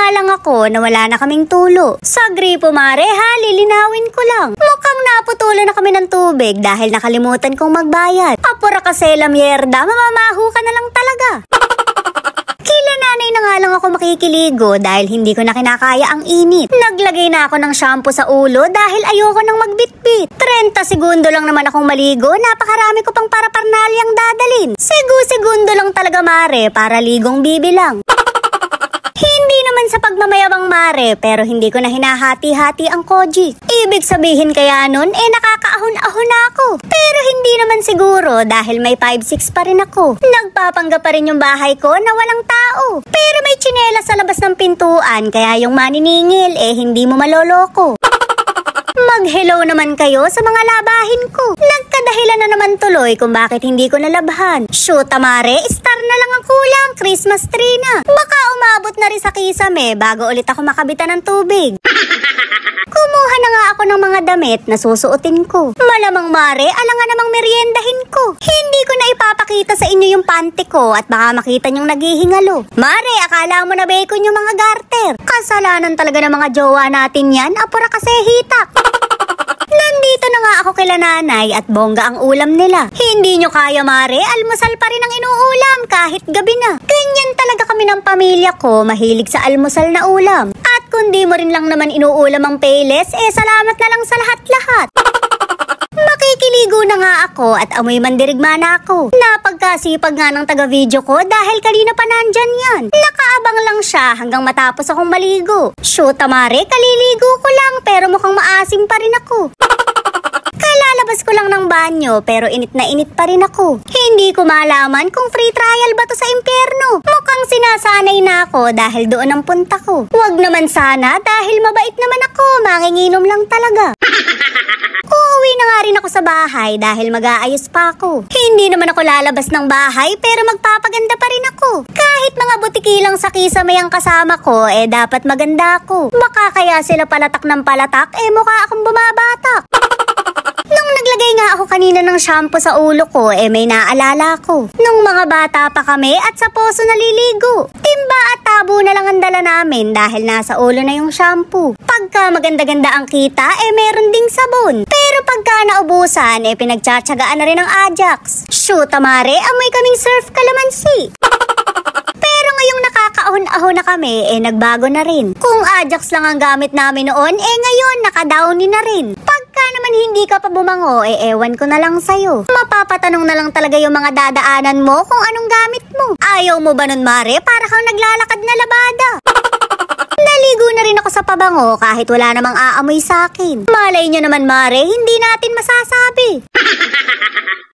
nga lang ako na wala na kaming tulo. Sa gripo mare ha, lilinawin ko lang. Mukhang naputulan na kami ng tubig dahil nakalimutan kong magbayad. Apura kasi la mierda, mamamaho ka na lang talaga. Kila nanay na nga lang ako makikiligo dahil hindi ko na kinakaya ang init. Naglagay na ako ng shampoo sa ulo dahil ayoko nang magbitbit. 30 segundo lang naman akong maligo, napakarami ko pang paraparnalyang dadalin. Segundo lang talaga mare, para ligong bibilang. Hindi naman sa pagmamayabang mare, pero hindi ko na hinahati-hati ang koji. Ibig sabihin kaya nun, nakakaahon-ahon na ako. Pero hindi naman siguro dahil may 5'6" pa rin ako. Nagpapanggap pa rin yung bahay ko na walang tao. Pero may tsinelas sa labas ng pintuan, kaya yung maniningil, hindi mo maloloko. Mag-hello naman kayo sa mga labahin ko. Nagkadahilan na naman tuloy kung bakit hindi ko nalabhan. Shoot mare, star na lang ang kulang, Christmas tree na. Baka umabot na rin sa kisame bago ulit ako makabitan ng tubig. Kumuha na nga ako ng mga damit na susuotin ko. Malamang mare, alangan namang meriendahin ko. Hindi ko na ipapakita sa inyo yung panty ko at baka makita nyong naghihingalo. Mare, akala mo na bacon yung mga garter. Kasalanan talaga ng mga jowa natin yan, apura kasi hitak. Nandito na nga ako kila nanay at bongga ang ulam nila. Hindi nyo kaya mare, almusal pa rin ang inuulam kahit gabi na. Ganyan talaga kami ng pamilya ko, mahilig sa almusal na ulam. At kung di mo rin lang naman inuulam ang payless, salamat na lang sa lahat-lahat. Makikiligo na nga ako at amoy mandirigma na ako. Napagkasipag nga ng taga-video ko dahil kanina pa nandyan yan. Nakaabang lang siya hanggang matapos akong maligo. Shoot mare, kaliligo ko lang pero mukhang maasim pa rin ako. Kalalabas ko lang ng banyo pero init na init pa rin ako. Hindi ko malaman kung free trial ba to sa impyerno. Mukhang sinasanay na ako dahil doon ang punta ko. Huwag naman sana dahil mabait naman ako, manginginom lang talaga. Uuwi na nga rin ako sa bahay dahil mag-aayos pa ako. Hindi naman ako lalabas ng bahay pero magpapaganda pa rin ako. Kahit mga butiki lang sa kisame ang kasama ko, dapat maganda ako. Baka kaya sila palatak ng palatak, mukha akong bumabatak. Nung naglagay nga ako kanina ng shampoo sa ulo ko, may naalala ko. Nung mga bata pa kami at sa poso naliligo. Timba at tabo na lang ang dala namin dahil nasa ulo na yung shampoo. Pagka maganda-ganda ang kita, meron ding sabon. Pero pagka naubusan, pinagtsatsagaan na rin ang Ajax. Shoot mare, amoy kaming surf kalamansi. Pero ngayong nakakaahon-ahon na kami, nagbago na rin. Kung Ajax lang ang gamit namin noon, ngayon nakadowny na rin. Pagka naman hindi ka pa bumango, ewan ko na lang sa'yo. Mapapatanong na lang talaga yung mga dadaanan mo kung anong gamit mo. Ayaw mo ba nun mare? Para kang naglalakad na labada. Naligo na rin ako sa pabango kahit wala namang aamoy sa akin. Malay nyo naman mare, hindi natin masasabi.